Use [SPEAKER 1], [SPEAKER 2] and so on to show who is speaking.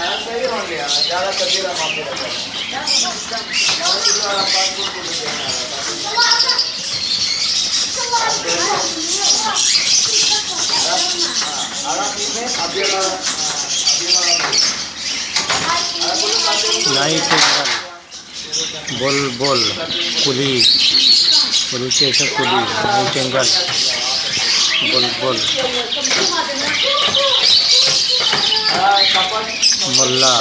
[SPEAKER 1] सही मान लिया ज़्यादा कचरा माफ रहता है और जो वाला पासपोर्ट को देना
[SPEAKER 2] नाइटिंगेल बुलबुल कुली कुली कैसे कुली नाइटिंगेल बुलबुल मुल्ला